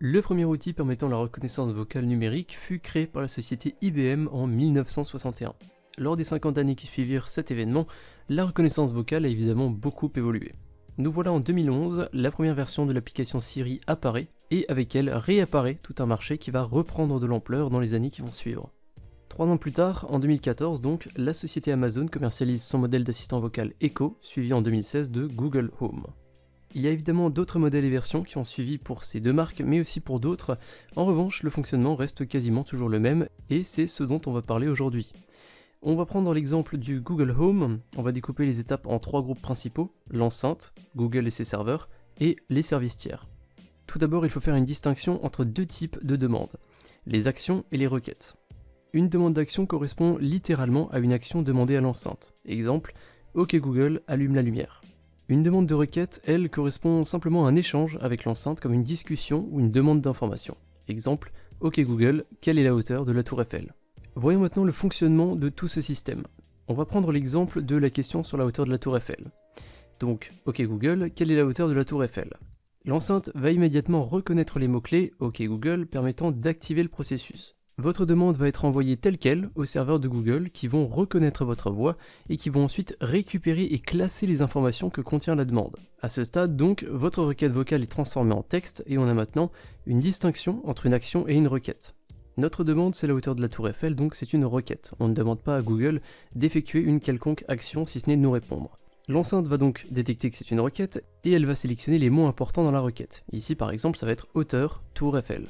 Le premier outil permettant la reconnaissance vocale numérique fut créé par la société IBM en 1961. Lors des 50 années qui suivirent cet événement, la reconnaissance vocale a évidemment beaucoup évolué. Nous voilà en 2011, la première version de l'application Siri apparaît, et avec elle réapparaît tout un marché qui va reprendre de l'ampleur dans les années qui vont suivre. 3 ans plus tard, en 2014 donc, la société Amazon commercialise son modèle d'assistant vocal Echo, suivi en 2016 de Google Home. Il y a évidemment d'autres modèles et versions qui ont suivi pour ces deux marques, mais aussi pour d'autres. En revanche, le fonctionnement reste quasiment toujours le même, et c'est ce dont on va parler aujourd'hui. On va prendre l'exemple du Google Home, on va découper les étapes en 3 groupes principaux, l'enceinte, Google et ses serveurs, et les services tiers. Tout d'abord, il faut faire une distinction entre deux types de demandes, les actions et les requêtes. Une demande d'action correspond littéralement à une action demandée à l'enceinte. Exemple, OK Google, allume la lumière. Une demande de requête, elle, correspond simplement à un échange avec l'enceinte comme une discussion ou une demande d'information. Exemple, OK Google, quelle est la hauteur de la tour Eiffel? Voyons maintenant le fonctionnement de tout ce système. On va prendre l'exemple de la question sur la hauteur de la tour Eiffel. Donc, OK Google, quelle est la hauteur de la tour Eiffel? L'enceinte va immédiatement reconnaître les mots-clés OK Google permettant d'activer le processus. Votre demande va être envoyée telle quelle aux serveurs de Google qui vont reconnaître votre voix et qui vont ensuite récupérer et classer les informations que contient la demande. À ce stade donc, votre requête vocale est transformée en texte et on a maintenant une distinction entre une action et une requête. Notre demande c'est la hauteur de la tour Eiffel, donc c'est une requête. On ne demande pas à Google d'effectuer une quelconque action si ce n'est de nous répondre. L'enceinte va donc détecter que c'est une requête et elle va sélectionner les mots importants dans la requête. Ici par exemple ça va être hauteur, tour Eiffel.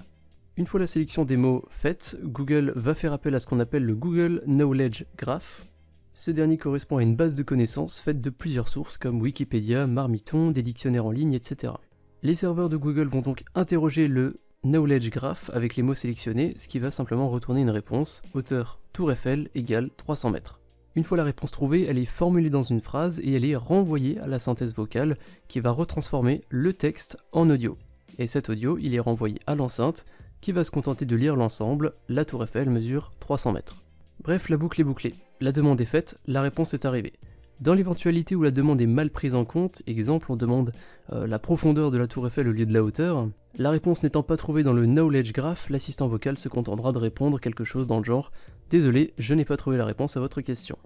Une fois la sélection des mots faite, Google va faire appel à ce qu'on appelle le Google Knowledge Graph. Ce dernier correspond à une base de connaissances faite de plusieurs sources comme Wikipédia, Marmiton, des dictionnaires en ligne, etc. Les serveurs de Google vont donc interroger le Knowledge Graph avec les mots sélectionnés, ce qui va simplement retourner une réponse, hauteur tour Eiffel égale 300 mètres. Une fois la réponse trouvée, elle est formulée dans une phrase et elle est renvoyée à la synthèse vocale qui va retransformer le texte en audio. Et cet audio, il est renvoyé à l'enceinte qui va se contenter de lire l'ensemble, la tour Eiffel mesure 300 mètres. Bref, la boucle est bouclée. La demande est faite, la réponse est arrivée. Dans l'éventualité où la demande est mal prise en compte, exemple on demande la profondeur de la tour Eiffel au lieu de la hauteur, la réponse n'étant pas trouvée dans le Knowledge Graph, l'assistant vocal se contentera de répondre quelque chose dans le genre « Désolé, je n'ai pas trouvé la réponse à votre question ».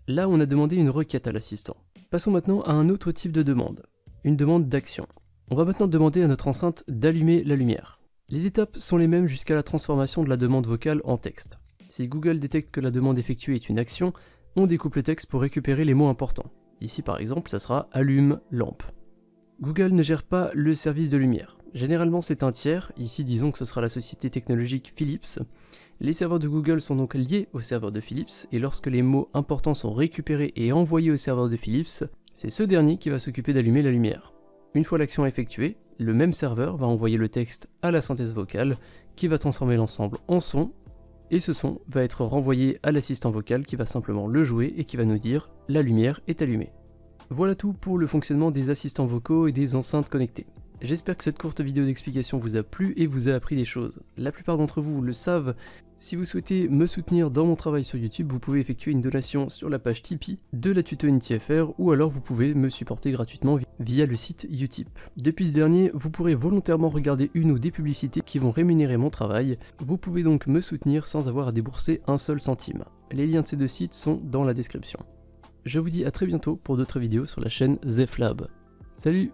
Là on a demandé une requête à l'assistant. Passons maintenant à un autre type de demande, une demande d'action. On va maintenant demander à notre enceinte d'allumer la lumière. Les étapes sont les mêmes jusqu'à la transformation de la demande vocale en texte. Si Google détecte que la demande effectuée est une action, on découpe le texte pour récupérer les mots importants. Ici par exemple, ça sera « allume lampe ». Google ne gère pas le service de lumière. Généralement c'est un tiers, ici disons que ce sera la société technologique Philips. Les serveurs de Google sont donc liés aux serveurs de Philips, et lorsque les mots importants sont récupérés et envoyés au serveur de Philips, c'est ce dernier qui va s'occuper d'allumer la lumière. Une fois l'action effectuée, le même serveur va envoyer le texte à la synthèse vocale qui va transformer l'ensemble en son, et ce son va être renvoyé à l'assistant vocal qui va simplement le jouer et qui va nous dire « la lumière est allumée ». Voilà tout pour le fonctionnement des assistants vocaux et des enceintes connectées. J'espère que cette courte vidéo d'explication vous a plu et vous a appris des choses. La plupart d'entre vous le savent. Si vous souhaitez me soutenir dans mon travail sur YouTube, vous pouvez effectuer une donation sur la page Tipeee de la Tuto UnityFR ou alors vous pouvez me supporter gratuitement via le site Utip. Depuis ce dernier, vous pourrez volontairement regarder une ou des publicités qui vont rémunérer mon travail. Vous pouvez donc me soutenir sans avoir à débourser un seul centime. Les liens de ces deux sites sont dans la description. Je vous dis à très bientôt pour d'autres vidéos sur la chaîne Zeflab. Salut!